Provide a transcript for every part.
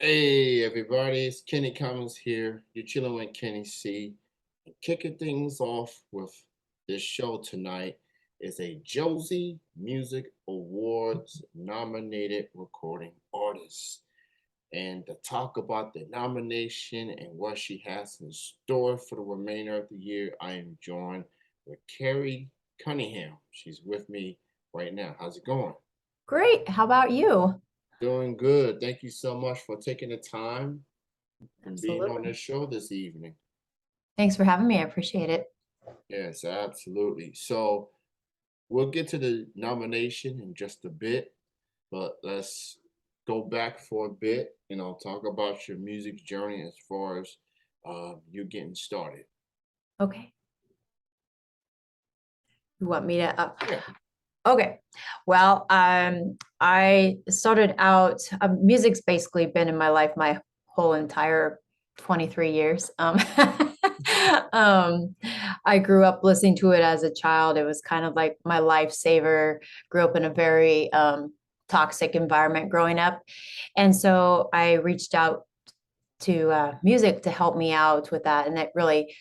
Hey everybody, it's Kenny Cummins here. You're chilling with Kenny C. And kicking things off with this show tonight is a Josie Music Awards nominated recording artist. And to talk about the nomination and what she has in store for the remainder of the year, I am joined with Carrie Cunningham. She's with me right now. How's it going? Great. How about you? Doing good. Thank you so much for taking the time and being on Absolutely. this show this evening. Thanks for having me. I appreciate it. Yes, absolutely. So we'll get to the nomination in just a bit, but let's go back for a bit and I'll talk about your music journey as far as you getting started. Okay. You want me to Yeah. okay. Well, I started out music's basically been in my life my whole entire 23 years. Um, I grew up listening to it as a child. It was kind of like my lifesaver. Grew up in a very toxic environment growing up. And so I reached out to music to help me out with that. And it really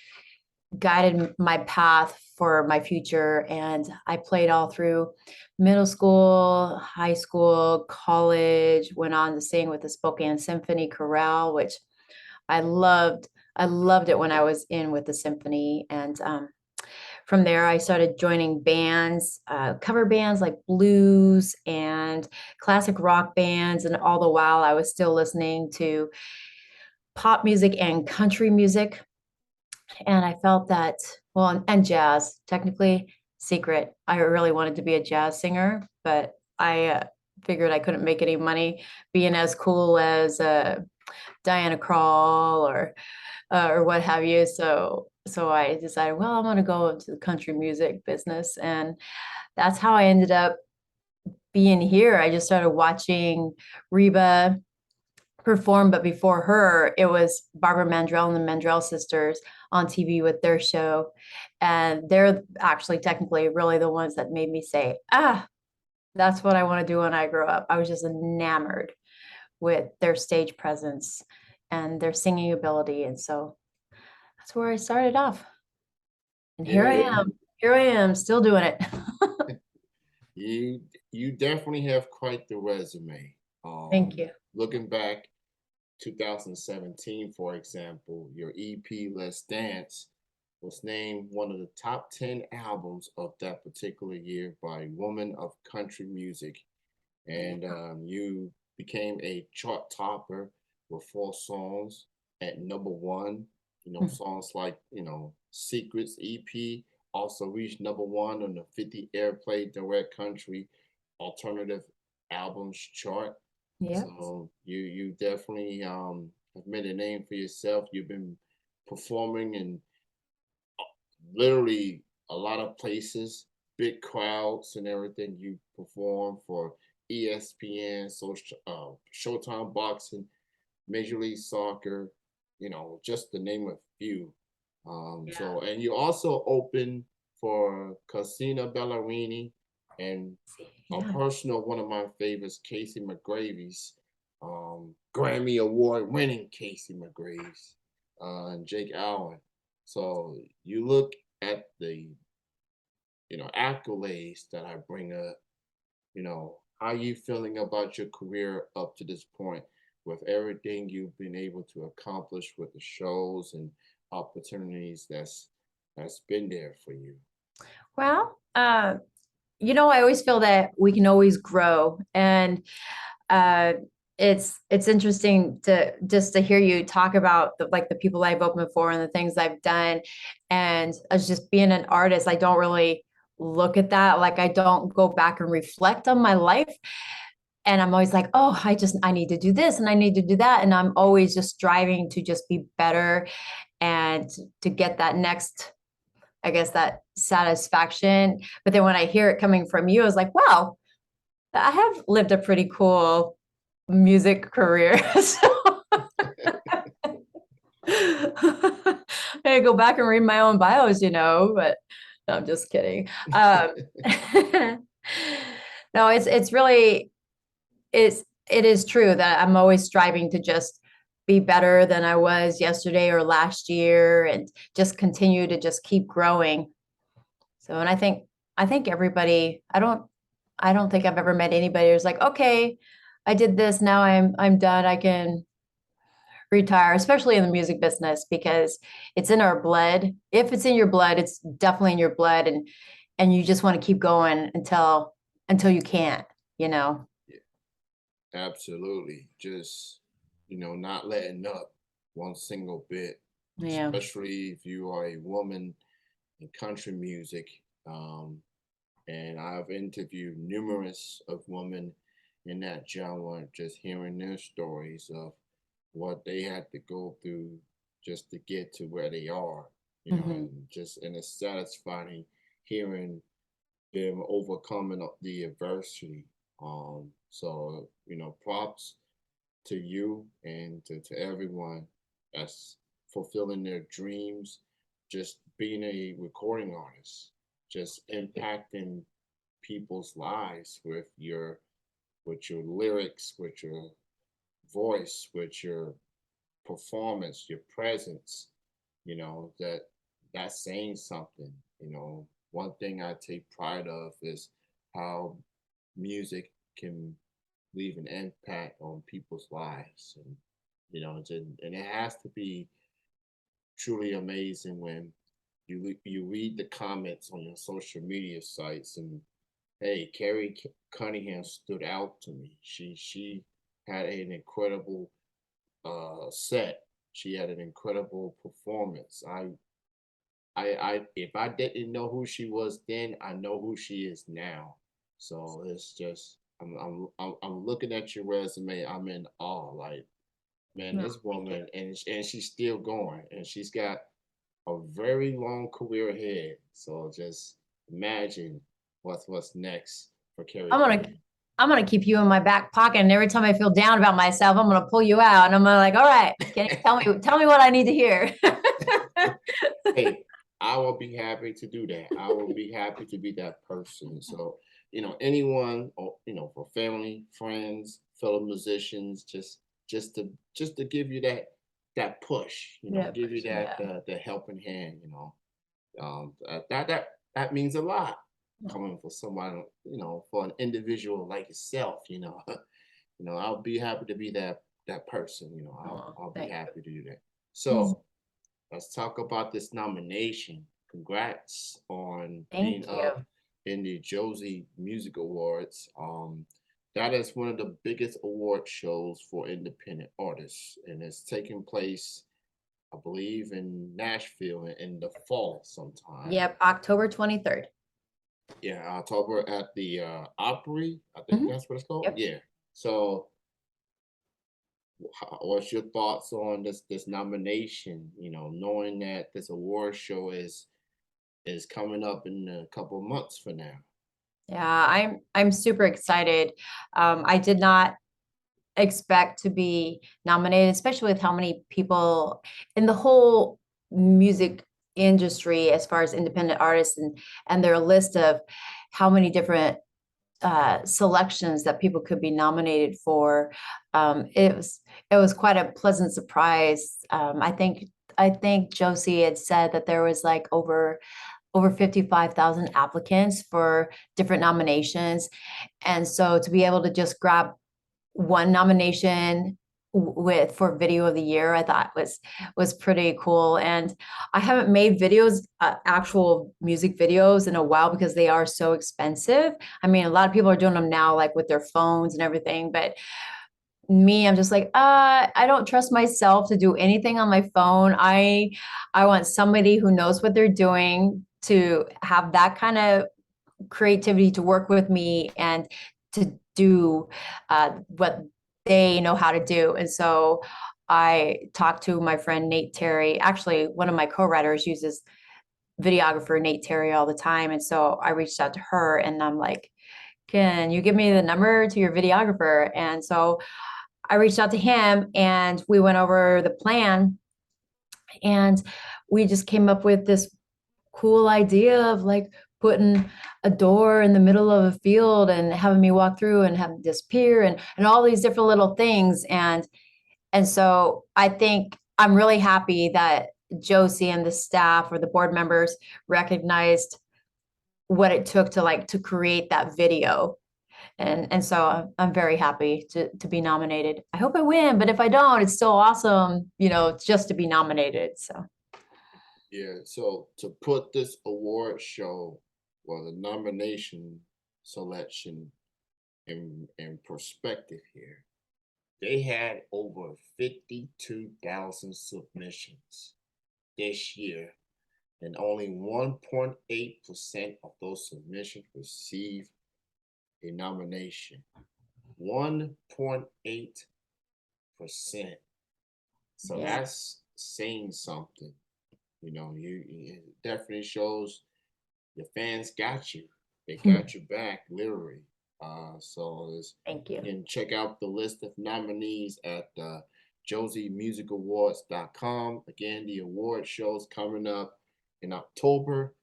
guided my path for my future. And I played all through middle school, high school, college, went on to sing with the Spokane Symphony Chorale, which I loved. I loved it when I was in with the symphony. And from there, I started joining bands, cover bands like blues and classic rock bands. And all the while, I was still listening to pop music and country music. And I felt that, well, and jazz, technically, secret. I really wanted to be a jazz singer, but I figured I couldn't make any money being as cool as Diana Krall or what have you. So I decided, well, I'm going to go into the country music business, and that's how I ended up being here. I just started watching Reba perform, but before her, it was Barbara Mandrell and the Mandrell sisters on TV with their show. And they're actually technically really the ones that made me say, that's what I want to do when I grow up. I was just enamored with their stage presence and their singing ability. And so that's where I started off. And here Yeah, I am. Here I am, still doing it. you you definitely have quite the resume. Thank you. Looking back 2017, for example, your EP Let's Dance was named one of the top 10 albums of that particular year by Woman of Country Music. And you became a chart topper with four songs at number one. You know, songs like, Secrets EP also reached number one on the 50 Airplay Direct Country Alternative Albums chart. Yep. So you definitely have made a name for yourself. You've been performing in literally a lot of places, big crowds and everything. You perform for ESPN, Showtime Boxing, Major League Soccer, just to name a few. Yeah. And you also open for Casina Ballerini and a Yeah. personal one of my favorites, Casey McGravy's, Grammy Award winning Casey McGravy's, and Jake Allen. So you look at the, accolades that I bring up, how you feeling about your career up to this point with everything you've been able to accomplish with the shows and opportunities that's been there for you. Well, I always feel that we can always grow, and uh, it's interesting to just to hear you talk about the people I've opened for and the things I've done. And as just being an artist, I don't really look at that. Like I don't go back and reflect on my life. And I'm always like, oh, I need to do this and I need to do that. And I'm always just striving to just be better and to get that next, I guess, that satisfaction. But then when I hear it coming from you, I was like, wow, I have lived a pretty cool music career. So I go back and read my own bios, but no, I'm just kidding. No, it's really it's it is true that I'm always striving to just be better than I was yesterday or last year and just continue to just keep growing. So, and I think everybody, I don't think I've ever met anybody who's like, okay, I did this, now I'm done. I can retire, especially in the music business, because it's in our blood. If it's in your blood, it's definitely in your blood, and you just want to keep going until you can't, you know. Yeah, absolutely. Just, not letting up one single bit, Yeah. especially if you are a woman in country music. Um, and I've interviewed numerous of women in that genre, just hearing their stories of what they had to go through just to get to where they are, Hmm. and just and it's satisfying hearing them overcoming the adversity. So props to you and to everyone that's fulfilling their dreams, just being a recording artist, just impacting people's lives with your lyrics, with your voice, with your performance, your presence, that's saying something. One thing I take pride of is how music can leave an impact on people's lives, and it has to be truly amazing when you read the comments on your social media sites and hey, Carrie Cunningham stood out to me. She had an incredible set. She had an incredible performance. If I didn't know who she was then, I know who she is now. So it's just I'm looking at your resume. I'm in awe. Like, man, No, this thank you. woman, and she's still going, and she's got a very long career ahead. So just imagine what's next for Carrie I'm gonna Cunningham. I'm gonna keep you in my back pocket, and every time I feel down about myself, I'm gonna pull you out, and I'm gonna like, all right, can you tell me what I need to hear? Hey, I will be happy to do that. I will be happy to be that person. So, anyone, or for family, friends, fellow musicians, just to give you that push, Yeah, give you that yeah. the helping hand. That means a lot coming from someone, for an individual like yourself. I'll be happy to be that person. I'll Oh, I'll be thank you. happy to do that. Mm. So let's talk about this nomination. Congrats on being Thank you. up in the Josie Music Awards. That is one of the biggest award shows for independent artists, and it's taking place, I believe, in Nashville in the fall sometime. Yep, October 23rd. Yeah, October at the Opry. I think Mhm. that's what it's called. Yep. Yeah. So, what's your thoughts on this nomination? Knowing that this award show is coming up in a couple months for now. Yeah, I'm super excited. I did not expect to be nominated, especially with how many people in the whole music industry, as far as independent artists and their list of how many different selections that people could be nominated for. It was quite a pleasant surprise. I think Josie had said that there was like over 55,000 applicants for different nominations. And so to be able to just grab one nomination with for video of the year, I thought was pretty cool. And I haven't made videos, actual music videos, in a while because they are so expensive. I mean, a lot of people are doing them now, like with their phones and everything, but me, I'm just like, I don't trust myself to do anything on my phone. I want somebody who knows what they're doing to have that kind of creativity to work with me and to do what they know how to do. And so I talked to my friend Nate Terry. Actually, one of my co-writers uses videographer Nate Terry all the time. And so I reached out to her and I'm like, can you give me the number to your videographer? And so I reached out to him and we went over the plan, and we just came up with this cool idea of like putting a door in the middle of a field and having me walk through and have it disappear and all these different little things. And so I think I'm really happy that Josie and the staff or the board members recognized what it took to like to create that video. And so I'm very happy to be nominated. I hope I win, but if I don't, it's still awesome, just to be nominated. So Yeah, so to put this award show, well, the nomination selection in perspective here, they had over 52,000 submissions this year, and only 1.8% of those submissions received a nomination. 1.8%. So yeah. that's saying something. It definitely shows your fans got you. They got you back, literally. Thank you. You can check out the list of nominees at josiemusicawards.com. Again, the award show's coming up in October.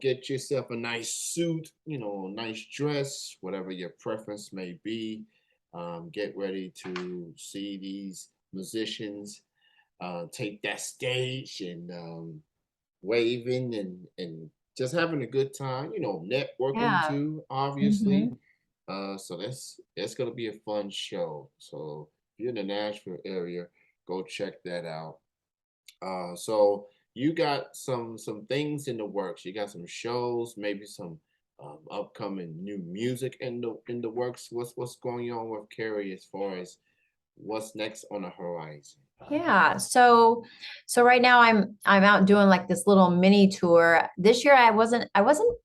Get yourself a nice suit, a nice dress, whatever your preference may be. Get ready to see these musicians take that stage and waving and just having a good time, networking Yeah. too, obviously. Mhm. So that's gonna be a fun show. So if you're in the Nashville area, go check that out. So you got some things in the works. You got some shows, maybe some upcoming new music in the works. What's going on with Carrie as far as what's next on the horizon? Yeah. So right now I'm out doing like this little mini tour. This year I wasn't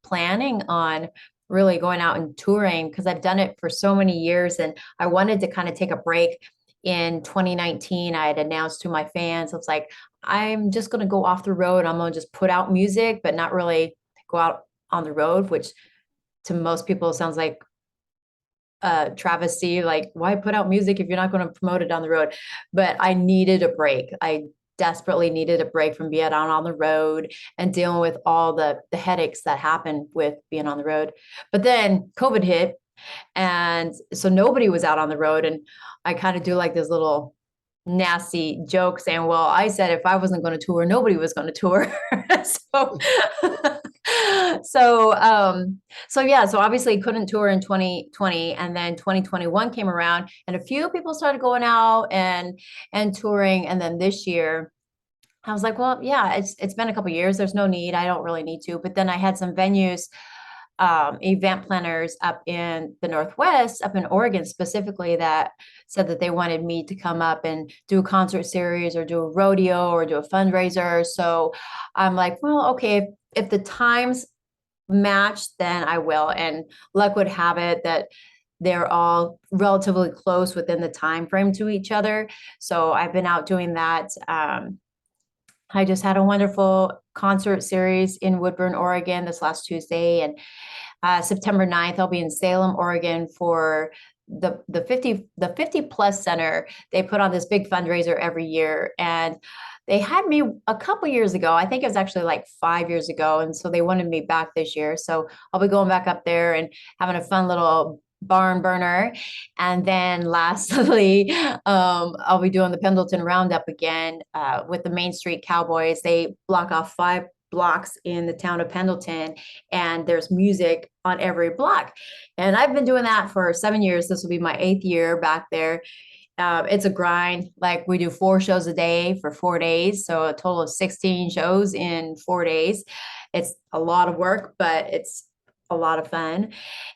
planning on really going out and touring because I've done it for so many years and I wanted to kind of take a break. In 2019, I had announced to my fans, I was like, I'm just gonna go off the road. I'm gonna just put out music, but not really go out on the road, which to most people sounds like travesty. Like, why put out music if you're not going to promote it down the road? But I needed a break. I desperately needed a break from being out on the road and dealing with all the headaches that happen with being on the road. But then COVID hit, and so nobody was out on the road, and I kind of do like this little nasty joke saying, well, I said if I wasn't going to tour, nobody was going to tour. so so yeah, so obviously couldn't tour in 2020, and then 2021 came around and a few people started going out and touring, and then this year I was like, well, yeah, it's been a couple years. There's no need. I don't really need to. But then I had some venues, event planners up in the Northwest, up in Oregon specifically, that said that they wanted me to come up and do a concert series or do a rodeo or do a fundraiser. So I'm like, well, okay, if the times match, then I will. And luck would have it that they're all relatively close within the time frame to each other. So I've been out doing that. I just had a wonderful concert series in Woodburn, Oregon this last Tuesday. And September 9th, I'll be in Salem, Oregon for the 50 plus center. They put on this big fundraiser every year. And they had me a couple years ago. I think it was actually like 5 years ago. And so they wanted me back this year. So I'll be going back up there and having a fun little barn burner. And then lastly, I'll be doing the Pendleton Roundup again with the Main Street Cowboys. They block off 5 blocks in the town of Pendleton, and there's music on every block. And I've been doing that for 7 years. This will be my 8th year back there. It's a grind. Like, we do 4 shows a day for 4 days. So a total of 16 shows in 4 days. It's a lot of work, but it's a lot of fun.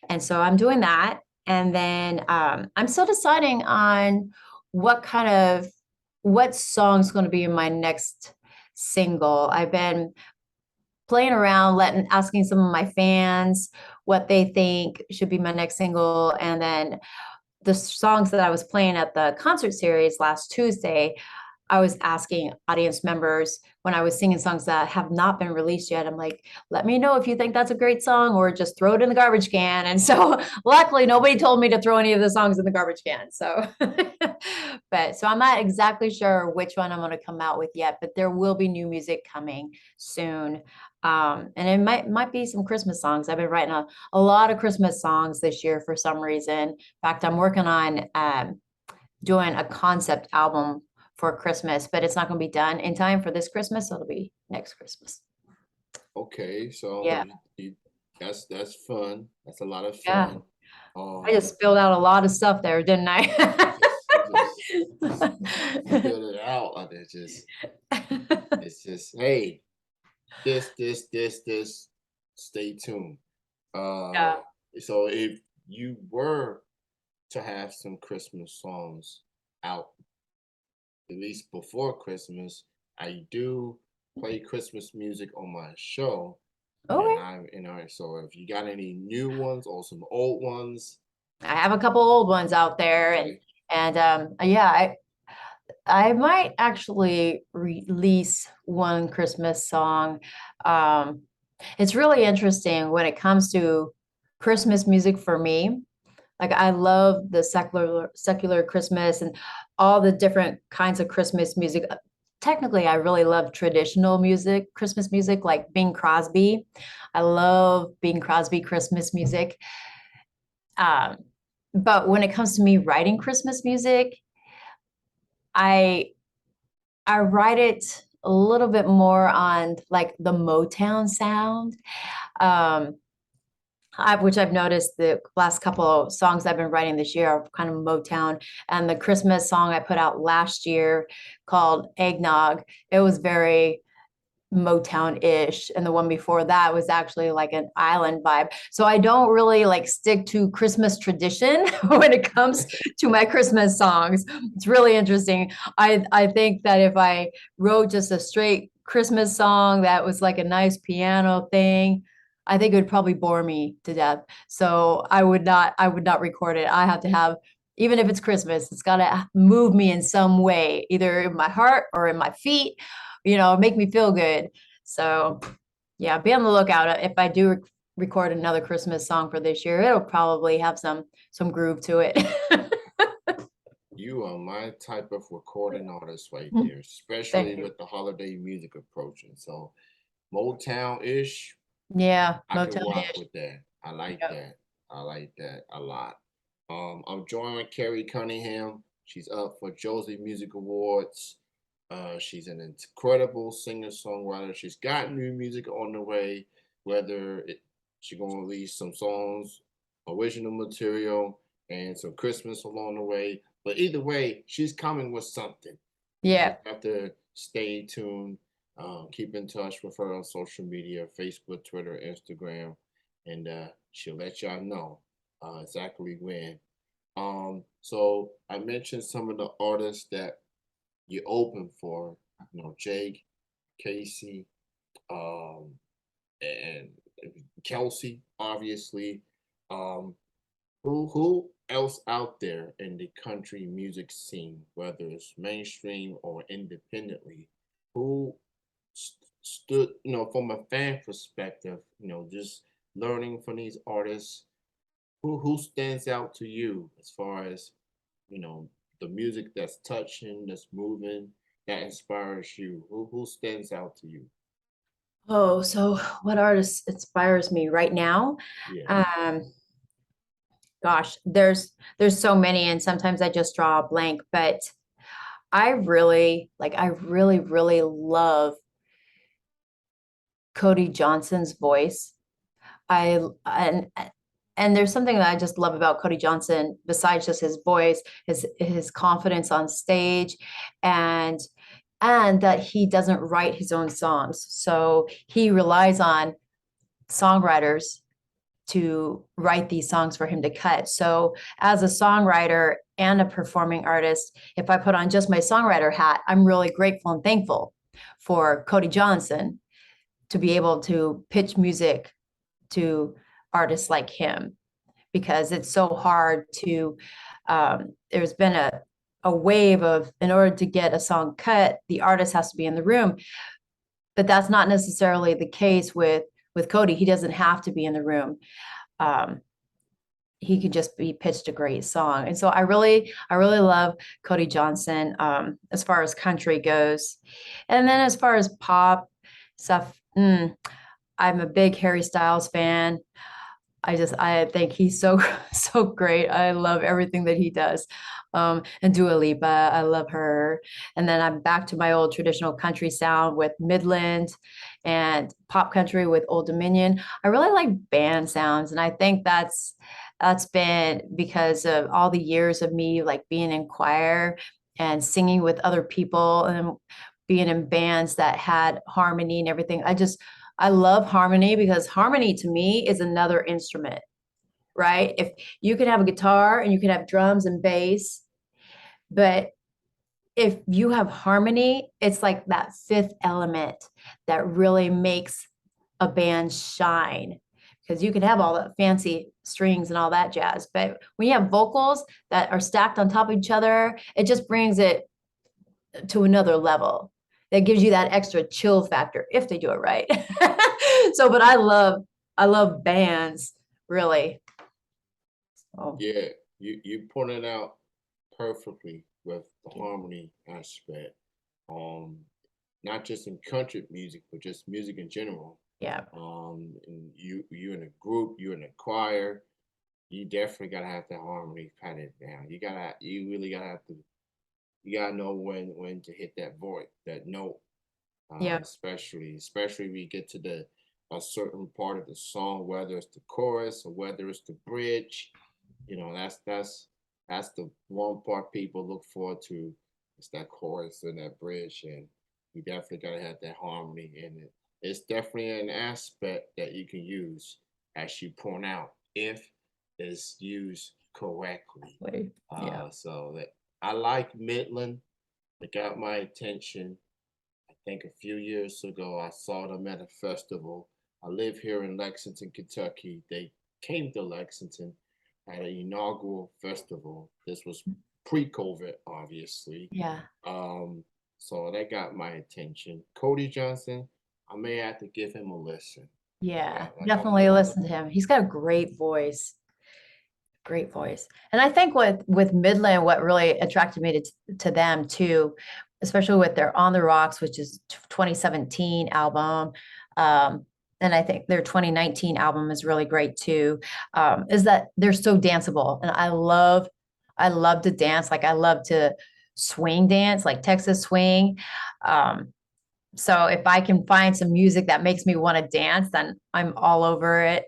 And so I'm doing that. And then I'm still deciding on what song's going to be in my next single. I've been playing around, asking some of my fans what they think should be my next single. And then the songs that I was playing at the concert series last Tuesday, I was asking audience members when I was singing songs that have not been released yet. I'm like, let me know if you think that's a great song or just throw it in the garbage can. And so luckily nobody told me to throw any of the songs in the garbage can. So, so I'm not exactly sure which one I'm going to come out with yet, but there will be new music coming soon. And it might be some Christmas songs. I've been writing a lot of Christmas songs this year for some reason. In fact, I'm working on doing a concept album for Christmas, but it's not going to be done in time for this Christmas, so it'll be next Christmas. Okay, so Yeah, that's fun. That's a lot of yeah. fun. I just Um, spilled out a lot of stuff there, didn't I? you spilled it out. And it's just, hey, this. Stay tuned. Uh, Yeah. so if you were to have some Christmas songs out, at least before Christmas, I do play Christmas music on my show, and Okay. I'm you know. So if you got any new ones or some old ones, I have a couple old ones out there, okay, and yeah, I might actually release one Christmas song. Um, it's really interesting when it comes to Christmas music for me. Like I love the secular Christmas and all the different kinds of Christmas music. Technically, I really love traditional music, Christmas music, like Bing Crosby. I love Bing Crosby Christmas music. Um, but when it comes to me writing Christmas music, I I write it a little bit more on like the Motown sound. Um, which I've noticed the last couple of songs I've been writing this year are kind of Motown. And the Christmas song I put out last year called Eggnog, it was very Motown-ish, and the one before that was actually like an island vibe. So I don't really like stick to Christmas tradition when it comes to my Christmas songs. It's really interesting. I think that if I wrote just a straight Christmas song that was like a nice piano thing, I think it would probably bore me to death. So I would not record it. I have to have, even if it's Christmas, it's got to move me in some way, either in my heart or in my feet, make me feel good. So yeah, be on the lookout. If I do record another Christmas song for this year, it'll probably have some groove to it. you are my type of recording artist right there, Thank especially you. with the holiday music approaching. So Motown ish, Yeah, I can rock Motown-ish. with that. I like Yep. that. I like that a lot. I'm joining Carrie Cunningham. She's up for Josie Music Awards. She's an incredible singer-songwriter. She's got new music on the way, whether she's gonna release some songs, original material, and some Christmas along the way. But either way, she's coming with something. You just Yeah. have to stay tuned. Keep in touch with her on social media: Facebook, Twitter, Instagram, and she'll let y'all know exactly when. So I mentioned some of the artists that you open for, Jake, Casey, um, and Kelsey, obviously. Um, who else out there in the country music scene, whether it's mainstream or independently, who stood, from a fan perspective, just learning from these artists, who stands out to you as far as, you know, the music that's touching, that's moving, that inspires you? Who stands out to you? Oh, so what artist inspires me right now? Yeah. Um, Gosh, there's so many, and sometimes I just draw a blank, but I really love Cody Johnson's voice. I and there's something that I just love about Cody Johnson besides just his voice, his confidence on stage, and and that he doesn't write his own songs. So he relies on songwriters to write these songs for him to cut. So as a songwriter and a performing artist, if I put on just my songwriter hat, I'm really grateful and thankful for Cody Johnson to be able to pitch music to artists like him, because it's so hard to there's been a wave of, in order to get a song cut, the artist has to be in the room, but that's not necessarily the case with Cody. He doesn't have to be in the room. um, he could just be pitched a great song. And so I really love Cody Johnson, as far as country goes. And then as far as pop stuff, I'm a big Harry Styles fan. I think he's so so great. I love everything that he does. And Dua Lipa, I love her. And then I'm back to my old traditional country sound with Midland and pop country with Old Dominion. I really like band sounds, and I think that's been because of all the years of me like being in choir and singing with other people and being in bands that had harmony and everything. I love harmony because harmony to me is another instrument, right? If you can have a guitar and you can have drums and bass, but if you have harmony, it's like that fifth element that really makes a band shine. Because you can have all the fancy strings and all that jazz, but when you have vocals that are stacked on top of each other, it just brings it to another level. That gives you that extra chill factor if they do it right. So, but I love bands, really. Oh, Yeah, you pointed out perfectly with the harmony aspect. Um, Not just in country music, but just music in general. yeah. And you in a group, you in a choir, you definitely gotta have that harmony patted down. You really gotta have to you gotta know when to hit that voice, that note. Yeah. Especially when you get to the a certain part of the song, whether it's the chorus or whether it's the bridge. You know, that's the one part people look forward to. It's that chorus and that bridge, and you definitely gotta have that harmony in it. It's definitely an aspect that you can use, as you point out, if it's used correctly. Wait. Yeah. So that I like Midland. It got my attention. I think a few years ago, I saw them at a festival. I live here in Lexington, Kentucky. They came to Lexington at an inaugural festival. This was pre-COVID, obviously. Yeah. Um, so that got my attention. Cody Johnson, I may have to give him a listen. Yeah. I gotta Definitely look. listen to him. He's got a great voice. Great voice. And I think with Midland, what really attracted me to them too, especially with their On the Rocks, which is 2017 album. Um, and I think their 2019 album is really great too. Is that they're so danceable. And I love to dance. Like I love to swing dance, like Texas swing. Um, so if I can find some music that makes me want to dance, then I'm all over it.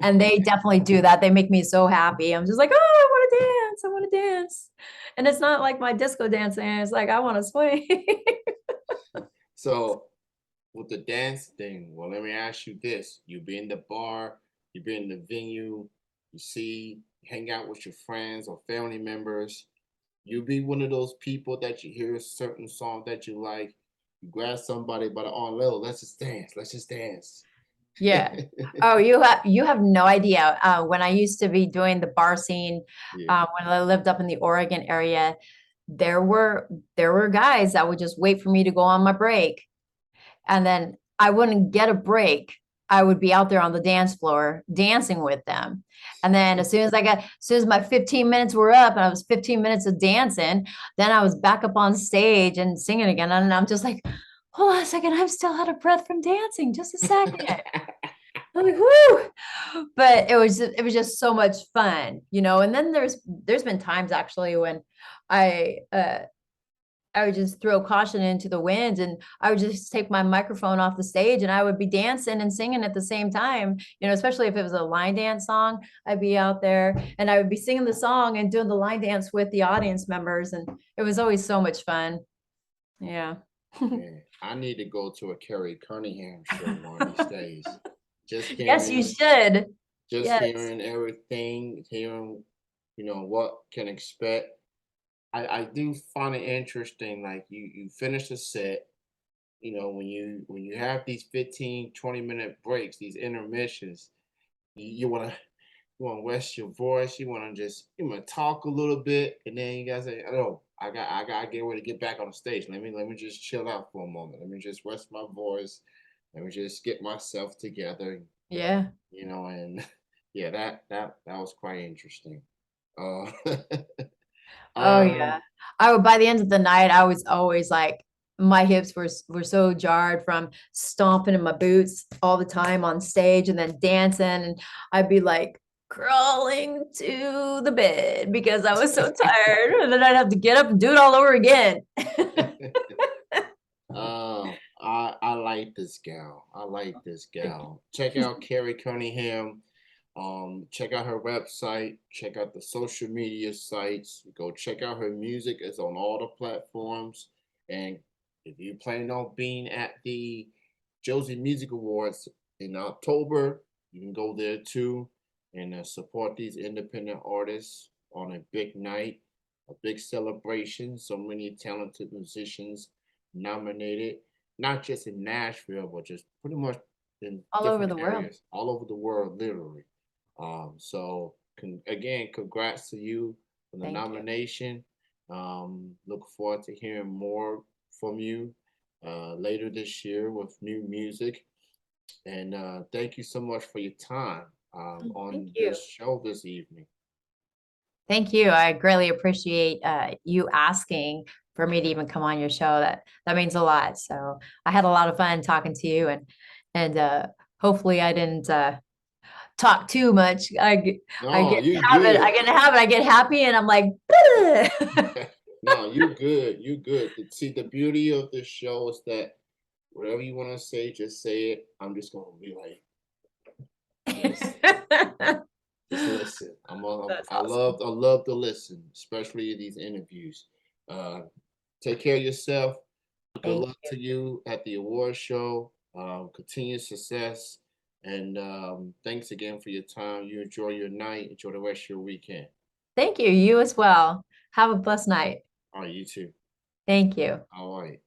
And they definitely do that. They make me so happy. I'm just like, oh, I want to dance. I want to dance. And it's not like my disco dancing. It's like I want to swing. So with the dance thing, well, let me ask you this. You be in the bar, you be in the venue, you see, hang out with your friends or family members. You be one of those people that you hear a certain song that you like, you grab somebody by the arm, "Lil, let's just dance, let's just dance." Yeah. Oh, you have no idea. When I used to be doing the bar scene, Yeah. when I lived up in the Oregon area, there were there were guys that would just wait for me to go on my break. And then I wouldn't get a break. I would be out there on the dance floor dancing with them. And then as soon as my 15 minutes were up and I was 15 minutes of dancing, then I was back up on stage and singing again. And I'm just like, hold on a second, I'm still out of breath from dancing. Just a second. I'm like, whoo. But it was just so much fun, you know. And then there's been times actually when I I would just throw caution into the wind and I would just take my microphone off the stage and I would be dancing and singing at the same time, you know, especially if it was a line dance song, I'd be out there and I would be singing the song and doing the line dance with the audience members. And it was always so much fun. Yeah. Man, I need to go to a Carrie Cunningham show one of these days. Just Yes, you hearing, should. just Yes. hearing everything, hearing, what can expect. I do find it interesting. Like you finish a set, when you have these 15-20 minute breaks, these intermissions, you want to rest your voice. You want to talk a little bit, and then you guys say, "Oh, I gotta get ready to get back on the stage. Let me just chill out for a moment. Let me just rest my voice. Let me just get myself together." Yeah. And yeah, that was quite interesting. Uh, Oh yeah. um, I would by the end of the night, I was always like my hips were so jarred from stomping in my boots all the time on stage and then dancing, and I'd be like crawling to the bed because I was so tired, and then I'd have to get up and do it all over again. I like this gal. I like this gal. Check out Carrie Cunningham. Check out her website. Check out the social media sites. Go check out her music. It's on all the platforms. And if you plan on being at the Josie Music Awards in October, you can go there too and support these independent artists on a big night, a big celebration. So many talented musicians nominated, not just in Nashville, but just pretty much in All over different the world. areas all over the world, literally. Again, congrats to you for the Thank you. nomination. Look forward to hearing more from you later this year with new music. And thank you so much for your time Thank on you. this show this evening. Thank you. I greatly appreciate you asking for me to even come on your show. That means a lot. So I had a lot of fun talking to you, and hopefully I didn't talk too much. I No, get you habit. I good. get in a habit. I get happy, and I'm like, No, you good. You good. See, the beauty of this show is that whatever you want to say, just say it. I'm just gonna be like, listen, just listen. That's awesome. I love to listen, especially in these interviews. Uh, take care of yourself. Good Thank luck you. to you at the award show. Continued success, and thanks again for your time. You enjoy your night. Enjoy the rest of your weekend. Thank you. You as well. Have a blessed night. All right, you too. Thank you. All right.